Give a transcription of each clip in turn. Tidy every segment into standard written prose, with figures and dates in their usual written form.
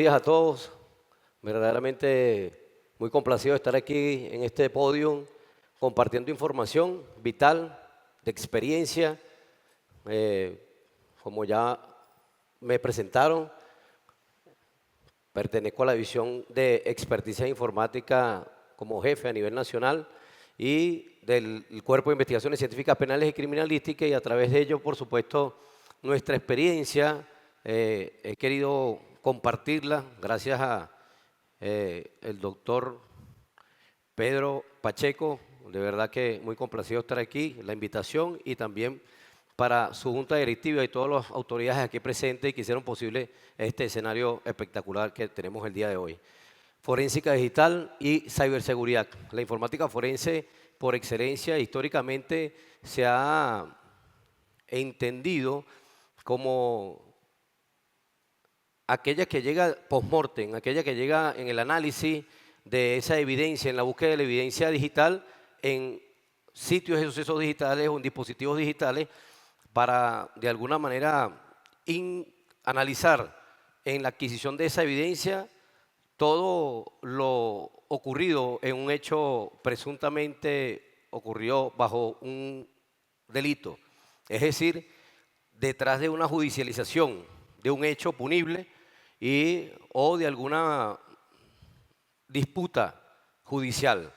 días a todos. Verdaderamente muy complacido de estar aquí en este podio compartiendo información vital, de experiencia. Como ya me presentaron, pertenezco a la división de experticia informática como jefe a nivel nacional y del Cuerpo de Investigaciones Científicas Penales y Criminalísticas, y a través de ello, por supuesto, nuestra experiencia he querido compartirla gracias a el doctor Pedro Pacheco. De verdad que muy complacido estar aquí, la invitación, y también para su junta directiva y todas las autoridades aquí presentes que hicieron posible este escenario espectacular que tenemos el día de hoy. Forénsica digital y ciberseguridad. La informática forense, por excelencia, históricamente se ha entendido como aquella que llega post-mortem, aquella que llega en el análisis de esa evidencia, en la búsqueda de la evidencia digital en sitios de sucesos digitales o en dispositivos digitales, para de alguna manera analizar en la adquisición de esa evidencia todo lo ocurrido en un hecho presuntamente ocurrió bajo un delito. Es decir, detrás de una judicialización de un hecho punible o de alguna disputa judicial.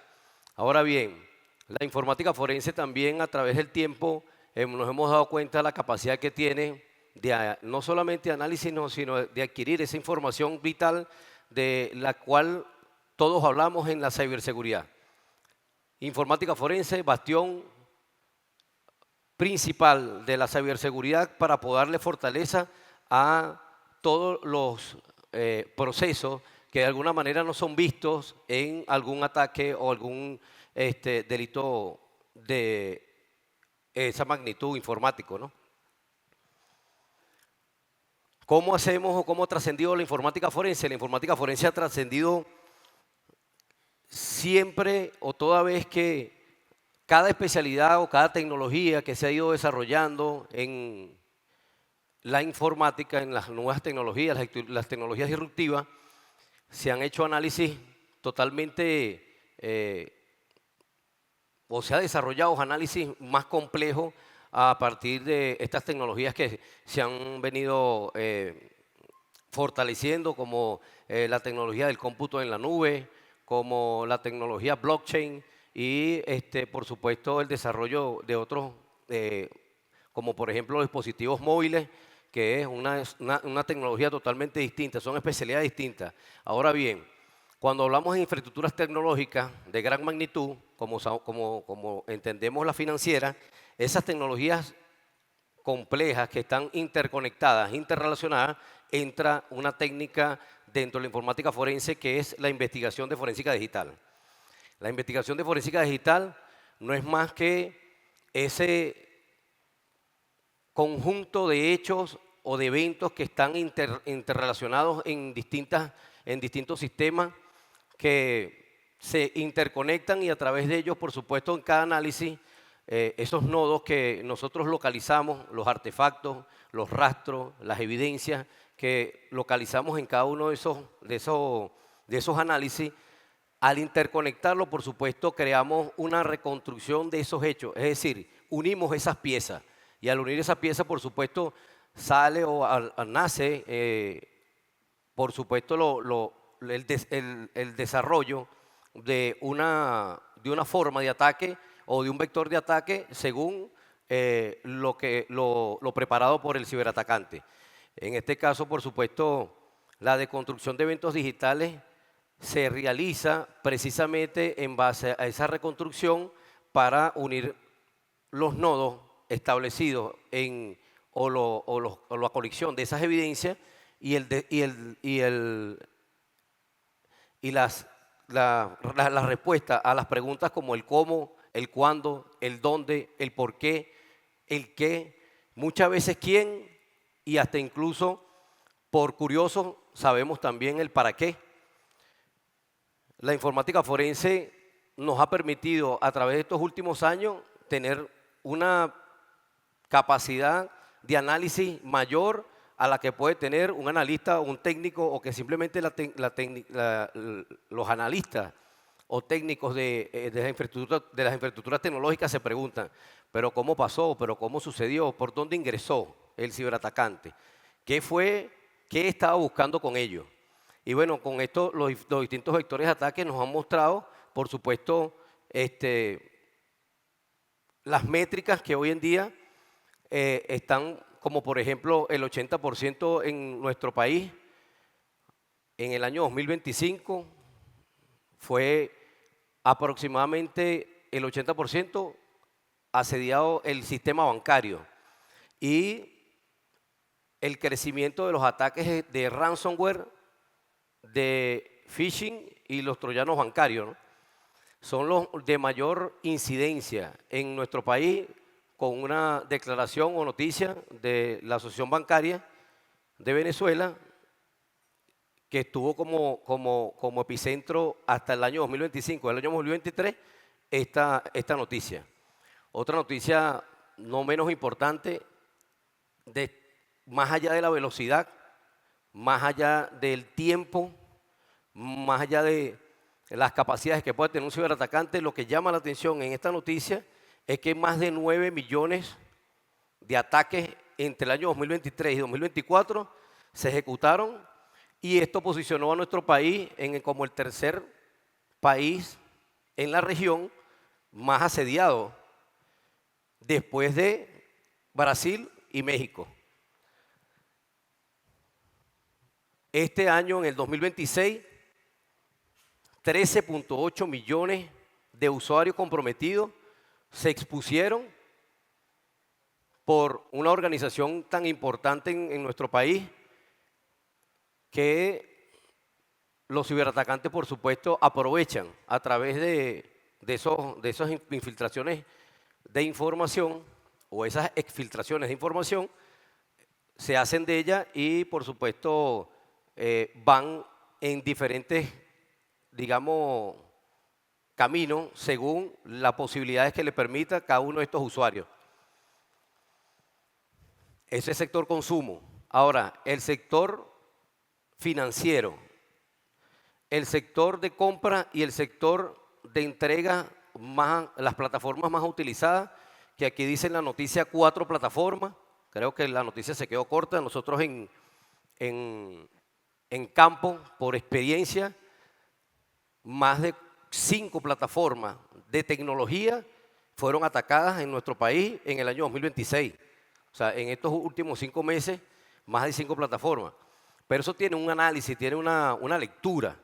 Ahora bien, la informática forense también, a través del tiempo, nos hemos dado cuenta de la capacidad que tiene de no solamente análisis, sino de adquirir esa información vital de la cual todos hablamos en la ciberseguridad. Informática forense, bastión principal de la ciberseguridad para poder darle fortaleza a todos los procesos que de alguna manera no son vistos en algún ataque o algún delito de esa magnitud informático, ¿no? ¿Cómo hacemos o cómo ha trascendido la informática forense? La informática forense ha trascendido siempre o toda vez que cada especialidad o cada tecnología que se ha ido desarrollando en la informática, en las nuevas tecnologías, las tecnologías disruptivas, se han hecho análisis totalmente, o se ha desarrollado análisis más complejos a partir de estas tecnologías que se han venido fortaleciendo, como la tecnología del cómputo en la nube, como la tecnología blockchain y por supuesto el desarrollo de otros, como por ejemplo los dispositivos móviles, que es una tecnología totalmente distinta, son especialidades distintas. Ahora bien, cuando hablamos de infraestructuras tecnológicas de gran magnitud, como entendemos la financiera, esas tecnologías complejas que están interconectadas, interrelacionadas, entra una técnica dentro de la informática forense que es la investigación de forénsica digital. La investigación de forénsica digital no es más que ese conjunto de hechos o de eventos que están interrelacionados en distintos sistemas que se interconectan, y a través de ellos, por supuesto, en cada análisis, esos nodos que nosotros localizamos, los artefactos, los rastros, las evidencias que localizamos en cada uno de esos análisis, al interconectarlo, por supuesto, creamos una reconstrucción de esos hechos, es decir, unimos esas piezas, y al unir esas piezas, por supuesto, sale o nace, por supuesto, el desarrollo de una forma de ataque o de un vector de ataque según lo preparado por el ciberatacante. En este caso, por supuesto, la deconstrucción de eventos digitales se realiza precisamente en base a esa reconstrucción para unir los nodos establecidos o la colección de esas evidencias y la respuesta a las preguntas como el cómo, el cuándo, el dónde, el por qué, el qué, muchas veces quién, y hasta incluso por curiosos sabemos también el para qué. La informática forense nos ha permitido a través de estos últimos años tener una capacidad de análisis mayor a la que puede tener un analista o un técnico, o que simplemente los analistas o técnicos de las infraestructuras tecnológicas se preguntan, pero ¿cómo pasó? ¿Pero cómo sucedió? ¿Por dónde ingresó el ciberatacante? ¿Qué fue? ¿Qué estaba buscando con ello? Y bueno, con esto los distintos vectores de ataque nos han mostrado, por supuesto, las métricas que hoy en día están, como por ejemplo el 80% en nuestro país en el año 2025 fue aproximadamente el 80% asediado el sistema bancario, y el crecimiento de los ataques de ransomware, de phishing y los troyanos bancarios, ¿no? Son los de mayor incidencia en nuestro país, con una declaración o noticia de la Asociación Bancaria de Venezuela, que estuvo como epicentro hasta el año 2025. El año 2023, esta noticia. Otra noticia no menos importante, más allá de la velocidad, más allá del tiempo, más allá de las capacidades que puede tener un ciberatacante, lo que llama la atención en esta noticia es que más de 9 millones de ataques entre el año 2023 y 2024 se ejecutaron, y esto posicionó a nuestro país como el tercer país en la región más asediado, después de Brasil y México. Este año, en el 2026, 13.8 millones de usuarios comprometidos se expusieron por una organización tan importante en nuestro país, que los ciberatacantes, por supuesto, aprovechan a través de esas infiltraciones de información, o esas exfiltraciones de información, se hacen de ella y, por supuesto, van en diferentes, digamos, caminos según las posibilidades que le permita cada uno de estos usuarios. Ese sector consumo. Ahora, el sector financiero, el sector de compra y el sector de entrega, las plataformas más utilizadas, que aquí dice en la noticia 4 plataformas. Creo que la noticia se quedó corta. Nosotros en campo, por experiencia, más de 5 plataformas de tecnología fueron atacadas en nuestro país en el año 2026. O sea, en estos últimos 5 meses, más de 5 plataformas. Pero eso tiene un análisis, tiene una lectura.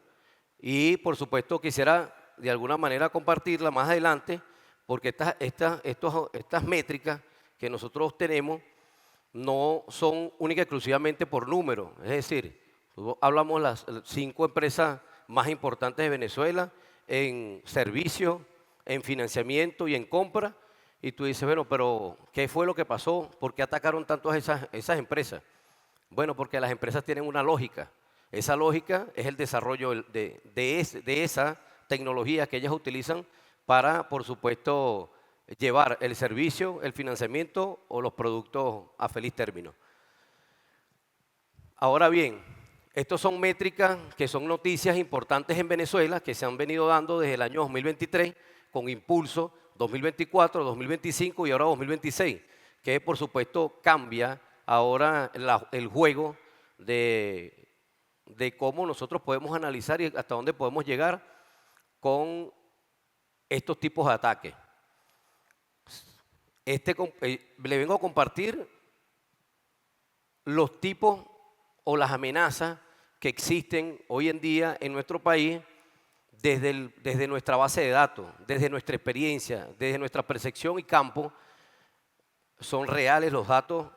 Y por supuesto quisiera de alguna manera compartirla más adelante, porque estas métricas que nosotros tenemos no son única y exclusivamente por número. Es decir, hablamos las 5 empresas más importantes de Venezuela en servicio, en financiamiento y en compra, y tú dices, bueno, pero ¿qué fue lo que pasó? ¿Por qué atacaron tanto a esas empresas? Bueno, porque las empresas tienen una lógica. Esa lógica es el desarrollo de esa tecnología que ellas utilizan para, por supuesto, llevar el servicio, el financiamiento o los productos a feliz término. Ahora bien, estos son métricas que son noticias importantes en Venezuela, que se han venido dando desde el año 2023 con impulso 2024, 2025 y ahora 2026, que por supuesto cambia ahora el juego de cómo nosotros podemos analizar y hasta dónde podemos llegar con estos tipos de ataques. Le vengo a compartir los tipos o las amenazas que existen hoy en día en nuestro país desde nuestra base de datos, desde nuestra experiencia, desde nuestra percepción y campo. Son reales los datos.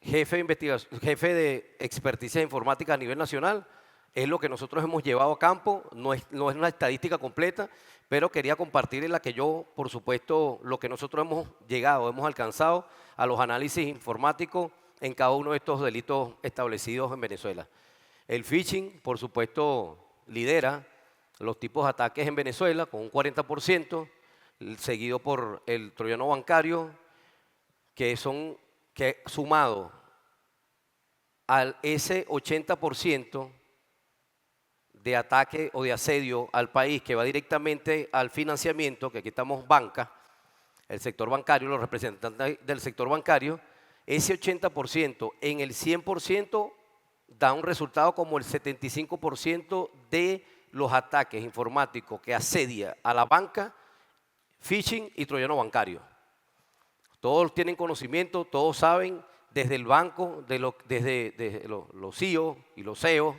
Jefe de experticia informática a nivel nacional, es lo que nosotros hemos llevado a campo. No es una estadística completa, pero quería compartir en la que yo, por supuesto, lo que nosotros hemos alcanzado a los análisis informáticos en cada uno de estos delitos establecidos en Venezuela. El phishing, por supuesto, lidera los tipos de ataques en Venezuela con un 40%, seguido por el troyano bancario, que sumado ese 80% de ataque o de asedio al país que va directamente al financiamiento, que aquí estamos banca, el sector bancario, los representantes del sector bancario, ese 80% en el 100% da un resultado como el 75% de los ataques informáticos que asedia a la banca, phishing y troyano bancario. Todos tienen conocimiento, todos saben, desde el banco, desde los CIO y los CEO,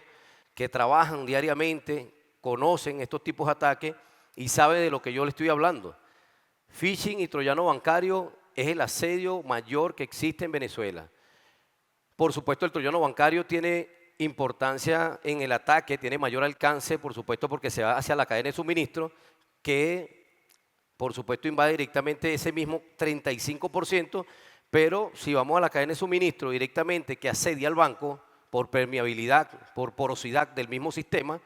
que trabajan diariamente, conocen estos tipos de ataques y saben de lo que yo les estoy hablando. Phishing y troyano bancario es el asedio mayor que existe en Venezuela. Por supuesto, el troyano bancario tiene importancia en el ataque, tiene mayor alcance, por supuesto, porque se va hacia la cadena de suministro, que por supuesto invade directamente ese mismo 35%, pero si vamos a la cadena de suministro directamente que asedia al banco por permeabilidad, por porosidad del mismo sistema,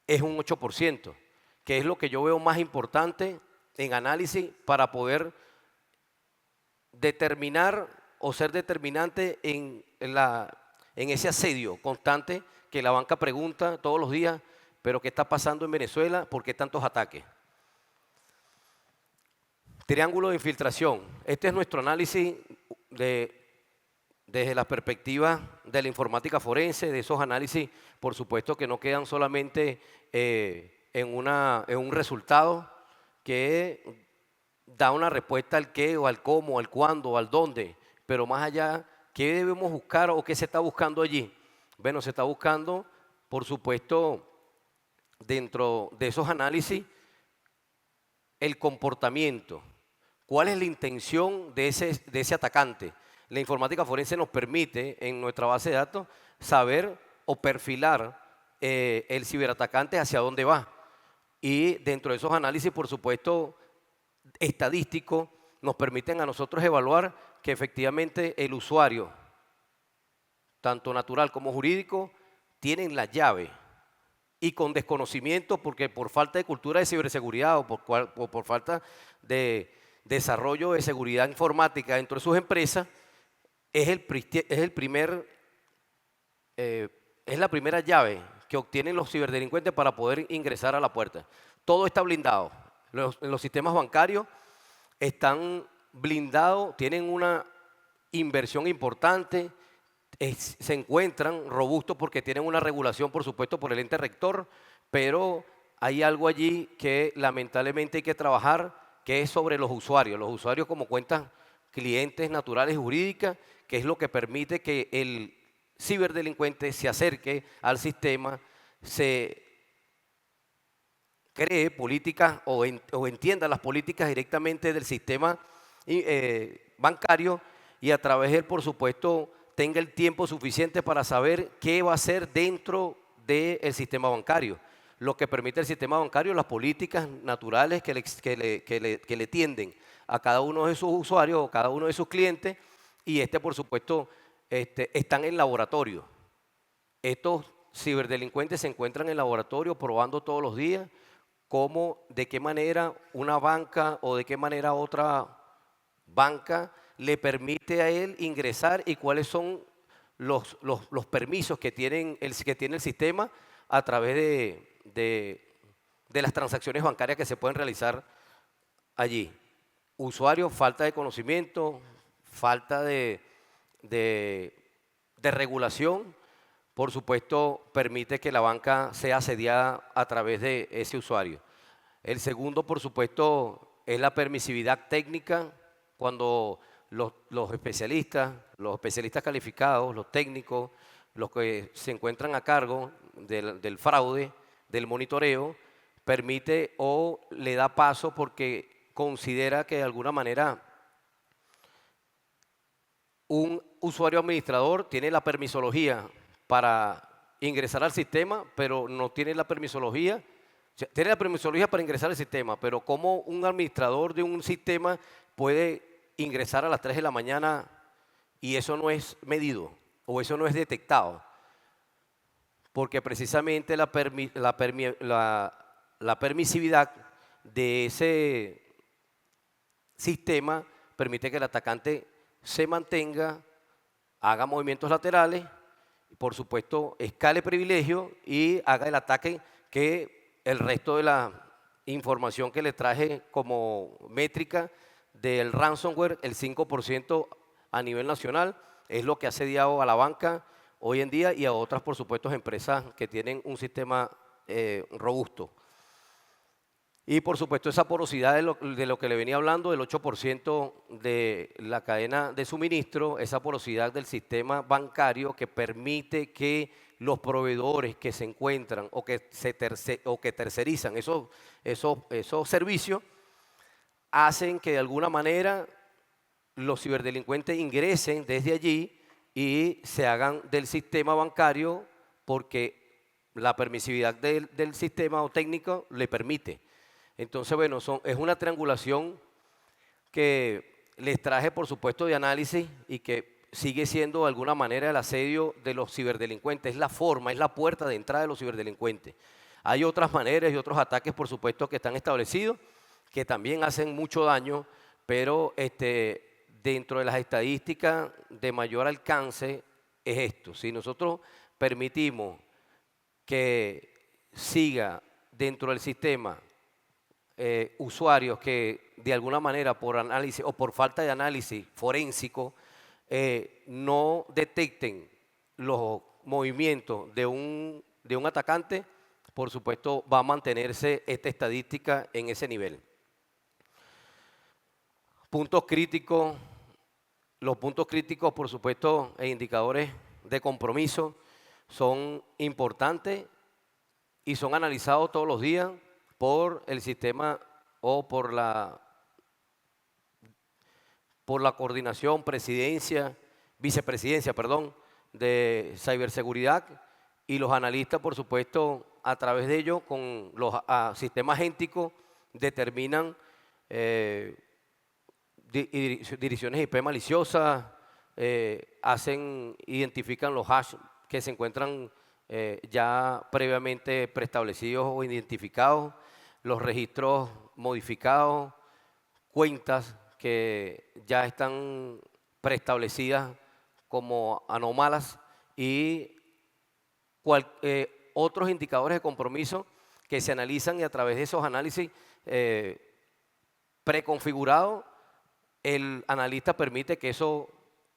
es un 8%, que es lo que yo veo más importante en análisis para poder determinar o ser determinante en ese asedio constante que la banca pregunta todos los días, pero ¿qué está pasando en Venezuela? ¿Por qué tantos ataques? Triángulo de infiltración. Este es nuestro análisis desde la perspectiva de la informática forense, de esos análisis, por supuesto que no quedan solamente en un resultado que da una respuesta al qué o al cómo, al cuándo, al dónde, pero más allá, ¿qué debemos buscar o qué se está buscando allí? Bueno, se está buscando, por supuesto, dentro de esos análisis, el comportamiento. ¿Cuál es la intención de ese atacante? La informática forense nos permite, en nuestra base de datos, saber o perfilar el ciberatacante hacia dónde va. Y dentro de esos análisis, por supuesto, estadísticos, nos permiten a nosotros evaluar que efectivamente el usuario, tanto natural como jurídico, tienen la llave y con desconocimiento, porque por falta de cultura de ciberseguridad o por falta de desarrollo de seguridad informática dentro de sus empresas, es la primera llave que obtienen los ciberdelincuentes para poder ingresar a la puerta. Todo está blindado. Los sistemas bancarios están blindados, tienen una inversión importante, se encuentran robustos porque tienen una regulación, por supuesto, por el ente rector, pero hay algo allí que lamentablemente hay que trabajar, que es sobre los usuarios como cuentas clientes naturales y jurídicas, que es lo que permite que el ciberdelincuente se acerque al sistema, se cree políticas o entienda las políticas directamente del sistema bancario y a través de él, por supuesto, tenga el tiempo suficiente para saber qué va a hacer dentro del sistema bancario. Lo que permite el sistema bancario, las políticas naturales que le tienden a cada uno de sus usuarios o cada uno de sus clientes y por supuesto, están en laboratorio. Estos ciberdelincuentes se encuentran en laboratorio probando todos los días de qué manera una banca o de qué manera otra banca le permite a él ingresar y cuáles son los permisos que tiene el sistema a través de las transacciones bancarias que se pueden realizar allí. Usuarios, falta de conocimiento, falta de regulación, por supuesto, permite que la banca sea asediada a través de ese usuario. El segundo, por supuesto, es la permisividad técnica, cuando los especialistas calificados, los técnicos, los que se encuentran a cargo del fraude, del monitoreo, permite o le da paso porque considera que de alguna manera un usuario administrador tiene la permisología para ingresar al sistema, pero no tiene la permisología, o sea, tiene la permisología para ingresar al sistema, pero ¿cómo un administrador de un sistema puede ingresar a las 3 de la mañana y eso no es medido o eso no es detectado? Porque precisamente la permisividad de ese sistema permite que el atacante se mantenga, haga movimientos laterales por supuesto, escale privilegio y haga el ataque que el resto de la información que le traje como métrica del ransomware, el 5% a nivel nacional, es lo que ha asediado a la banca hoy en día y a otras, por supuesto, empresas que tienen un sistema robusto. Y por supuesto esa porosidad de lo que le venía hablando, del 8% de la cadena de suministro, esa porosidad del sistema bancario que permite que los proveedores que se encuentran o que, o que tercerizan esos servicios, hacen que de alguna manera los ciberdelincuentes ingresen desde allí y se hagan del sistema bancario porque la permisividad del sistema o técnico le permite. Entonces, bueno, es una triangulación que les traje, por supuesto, de análisis y que sigue siendo de alguna manera el asedio de los ciberdelincuentes. Es la forma, es la puerta de entrada de los ciberdelincuentes. Hay otras maneras y otros ataques, por supuesto, que están establecidos, que también hacen mucho daño, pero dentro de las estadísticas de mayor alcance es esto. Si nosotros permitimos que siga dentro del sistema usuarios que de alguna manera por análisis o por falta de análisis forénsico no detecten los movimientos de un atacante, por supuesto va a mantenerse esta estadística en ese nivel. Puntos críticos, los puntos críticos, por supuesto, e indicadores de compromiso son importantes y son analizados todos los días por el sistema o por la coordinación, vicepresidencia, perdón, de ciberseguridad y los analistas, por supuesto, a través de ello, con los sistemas agénticos, determinan direcciones IP maliciosas, identifican los hash que se encuentran ya previamente preestablecidos o identificados, los registros modificados, cuentas que ya están preestablecidas como anómalas y otros indicadores de compromiso que se analizan y a través de esos análisis preconfigurados, el analista permite que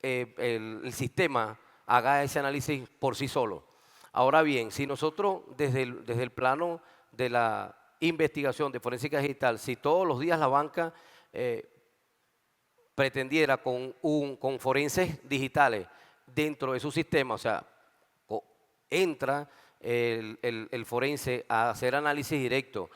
el sistema haga ese análisis por sí solo. Ahora bien, si nosotros desde el plano de la investigación de forénsica digital, si todos los días la banca pretendiera con forenses digitales dentro de su sistema, o sea, entra el forense a hacer análisis directo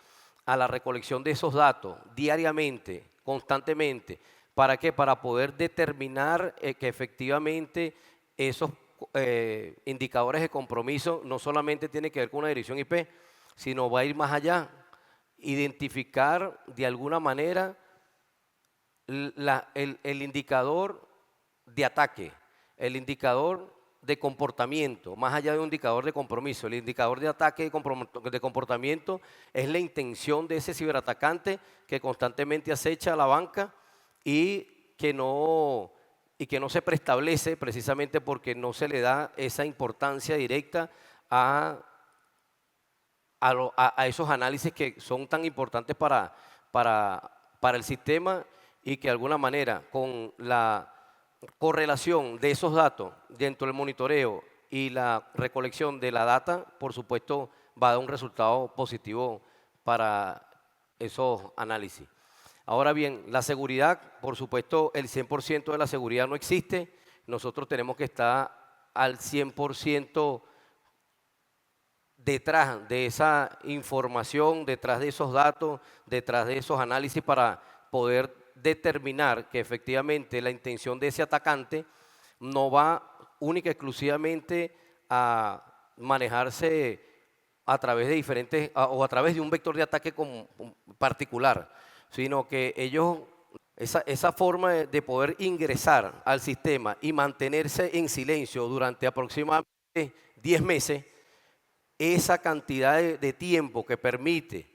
a la recolección de esos datos diariamente, constantemente. ¿Para qué? Para poder determinar que efectivamente esos indicadores de compromiso no solamente tienen que ver con una dirección IP, sino va a ir más allá. Identificar de alguna manera el indicador de ataque, el indicador de comportamiento, más allá de un indicador de compromiso. El indicador de ataque de comportamiento es la intención de ese ciberatacante que constantemente acecha a la banca y que no se preestablece precisamente porque no se le da esa importancia directa a esos análisis que son tan importantes para el sistema y que de alguna manera con la correlación de esos datos dentro del monitoreo y la recolección de la data, por supuesto, va a dar un resultado positivo para esos análisis. Ahora bien, la seguridad, por supuesto, el 100% de la seguridad no existe. Nosotros tenemos que estar al 100% detrás de esa información, detrás de esos datos, detrás de esos análisis para poder determinar que efectivamente la intención de ese atacante no va única y exclusivamente a manejarse a través de diferentes o a través de un vector de ataque particular, sino que ellos, esa forma de poder ingresar al sistema y mantenerse en silencio durante aproximadamente 10 meses, esa cantidad de tiempo que permite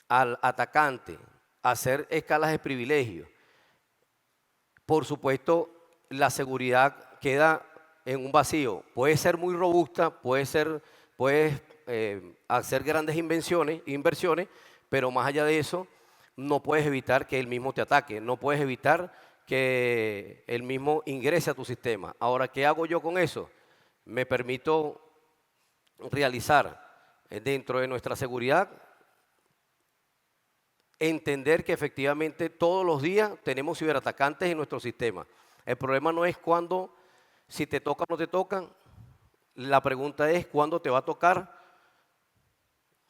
al atacante hacer escalas de privilegio, por supuesto, la seguridad queda en un vacío puede ser muy robusta, puedes hacer grandes inversiones, pero más allá de eso, no puedes evitar que él mismo te ataque, no puedes evitar que él mismo ingrese a tu sistema. Ahora, ¿qué hago yo con eso? Me permito realizar dentro de nuestra seguridad, entender que efectivamente todos los días tenemos ciberatacantes en nuestro sistema. El problema no es si te toca o no te tocan, la pregunta es cuándo te va a tocar,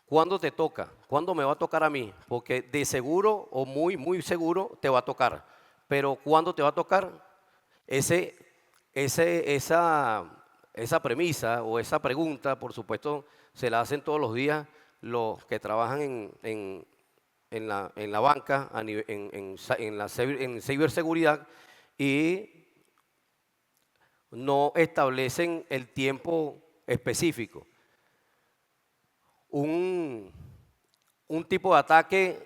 cuándo te toca, cuándo me va a tocar a mí, porque de seguro o muy, muy seguro te va a tocar, pero cuándo te va a tocar, ese, esa premisa o esa pregunta, por supuesto, se la hacen todos los días los que trabajan en la banca, en ciberseguridad, y no establecen el tiempo específico. Un tipo de ataque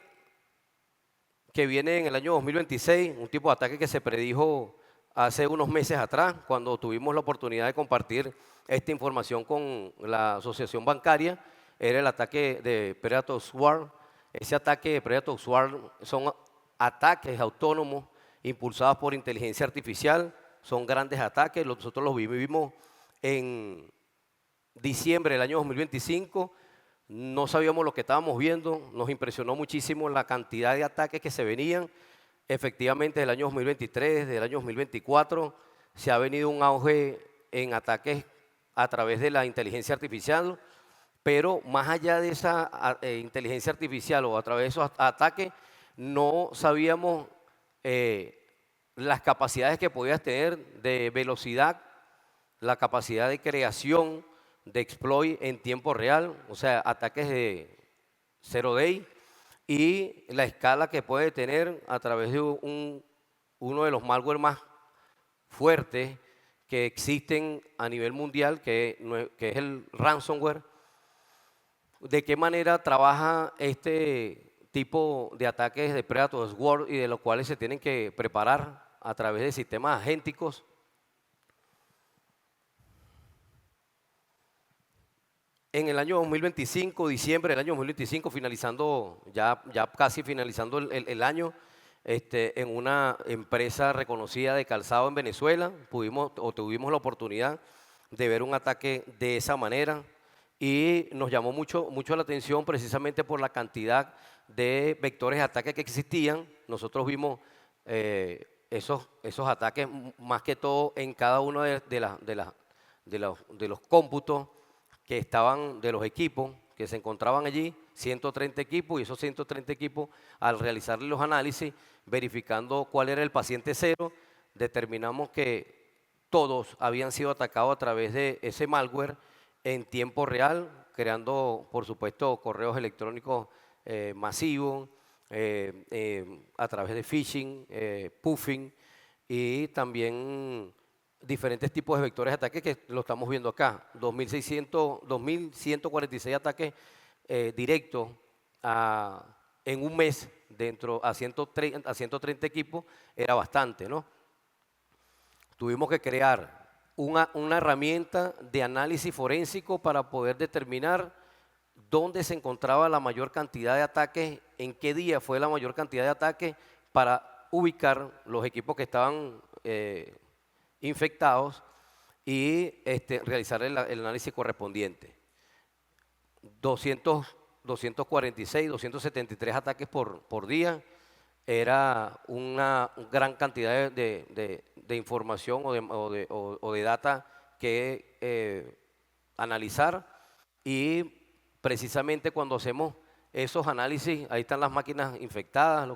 que viene en el año 2026, un tipo de ataque que se predijo hace unos meses atrás, cuando tuvimos la oportunidad de compartir esta información con la asociación bancaria, era el ataque de Predator Swarm. Ese ataque de Predator Swarm son ataques autónomos impulsados por inteligencia artificial, son grandes ataques, nosotros los vivimos en diciembre del año 2025, no sabíamos lo que estábamos viendo, nos impresionó muchísimo la cantidad de ataques que se venían. Efectivamente, del año 2023, del año 2024, se ha venido un auge en ataques a través de la inteligencia artificial, pero más allá de esa inteligencia artificial o a través de esos ataques, no sabíamos las capacidades que podías tener de velocidad, la capacidad de creación, de exploit en tiempo real, o sea, ataques de 0 day, y la escala que puede tener a través de uno de los malware más fuertes que existen a nivel mundial, que es el ransomware. ¿De qué manera trabaja este tipo de ataques de Predator Sword y de los cuales se tienen que preparar a través de sistemas agénticos? En el año 2025, diciembre del año 2025, ya casi finalizando el año, en una empresa reconocida de calzado en Venezuela, tuvimos la oportunidad de ver un ataque de esa manera y nos llamó mucho la atención precisamente por la cantidad de vectores de ataque que existían. Nosotros vimos esos ataques más que todo en cada uno de los cómputos que estaban de los equipos que se encontraban allí, 130 equipos, y esos 130 equipos, al realizar los análisis, verificando cuál era el paciente cero, determinamos que todos habían sido atacados a través de ese malware en tiempo real, creando, por supuesto, correos electrónicos masivos, a través de phishing, spoofing, y también diferentes tipos de vectores de ataque que lo estamos viendo acá. 2.146 ataques directos en un mes a 130 equipos, era bastante, ¿no? Tuvimos que crear una herramienta de análisis forénsico para poder determinar dónde se encontraba la mayor cantidad de ataques, en qué día fue la mayor cantidad de ataques, para ubicar los equipos que estaban infectados y realizar el análisis correspondiente. 246, 273 ataques por día, era una gran cantidad de información o de data que analizar, y precisamente cuando hacemos esos análisis, ahí están las máquinas infectadas,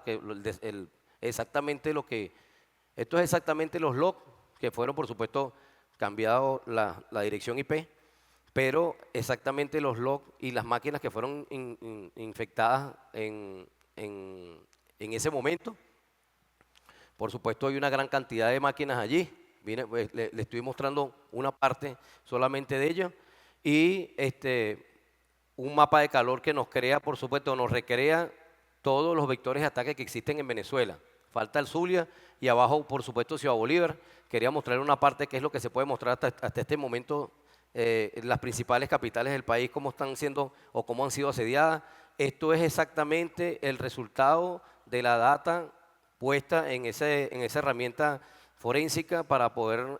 esto es exactamente los logs que fueron, por supuesto, cambiado la dirección IP, pero exactamente los logs y las máquinas que fueron infectadas en ese momento. Por supuesto, hay una gran cantidad de máquinas allí. Pues, le estoy mostrando una parte solamente de ellas, y un mapa de calor que nos crea, por supuesto, nos recrea todos los vectores de ataque que existen en Venezuela. falta el Zulia y abajo, por supuesto, Ciudad Bolívar. Quería mostrar una parte que es lo que se puede mostrar hasta este momento, las principales capitales del país, cómo están siendo o cómo han sido asediadas. Esto es exactamente el resultado de la data puesta en esa herramienta forénsica para poder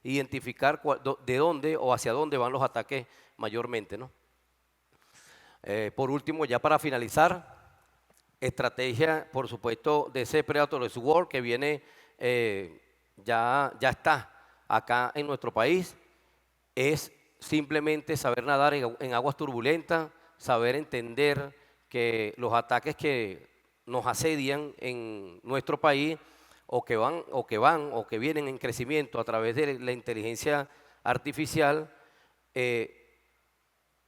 identificar de dónde o hacia dónde van los ataques mayormente, ¿no? Por último, ya para finalizar, estrategia, por supuesto, de ese Predator World que viene, ya está acá en nuestro país, es simplemente saber nadar en aguas turbulentas, saber entender que los ataques que nos asedian en nuestro país o que vienen en crecimiento a través de la inteligencia artificial,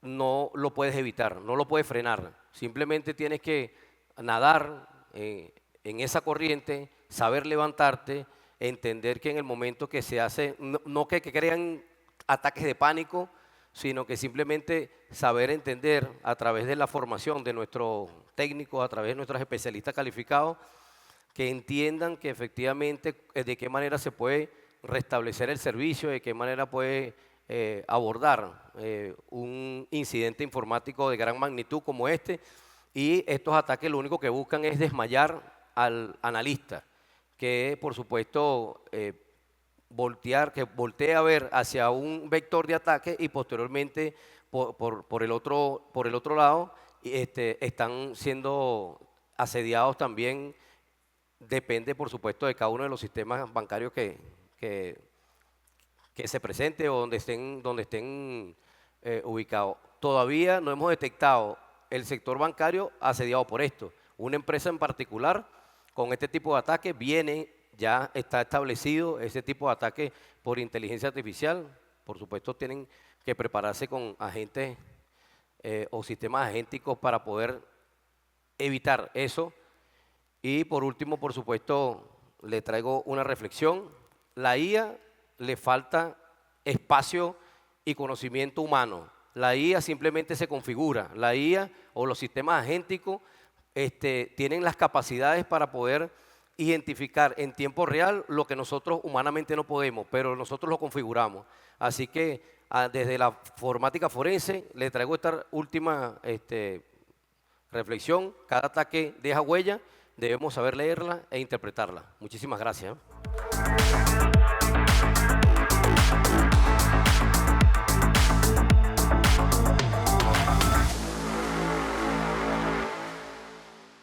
no lo puedes evitar, no lo puedes frenar. Simplemente tienes que nadar en esa corriente, saber levantarte, entender que en el momento que se hace, no que crean ataques de pánico, sino que simplemente saber entender a través de la formación de nuestros técnicos, a través de nuestros especialistas calificados, que entiendan que efectivamente de qué manera se puede restablecer el servicio, de qué manera puede abordar un incidente informático de gran magnitud como este. Y estos ataques lo único que buscan es desmayar al analista, que por supuesto que voltee a ver hacia un vector de ataque y posteriormente por el otro lado están siendo asediados también. Depende, por supuesto, de cada uno de los sistemas bancarios que se presente o donde estén ubicados. Todavía no hemos detectado el sector bancario asediado por esto. Una empresa en particular con este tipo de ataque ya está establecido ese tipo de ataque por inteligencia artificial. Por supuesto, tienen que prepararse con agentes o sistemas agénticos para poder evitar eso. Y por último, por supuesto, le traigo una reflexión. La IA le falta espacio y conocimiento humano. La IA simplemente se configura. La IA o los sistemas agénticos tienen las capacidades para poder identificar en tiempo real lo que nosotros humanamente no podemos, pero nosotros lo configuramos. Así que desde la informática forense le traigo esta última reflexión. Cada ataque deja huella, debemos saber leerla e interpretarla. Muchísimas gracias.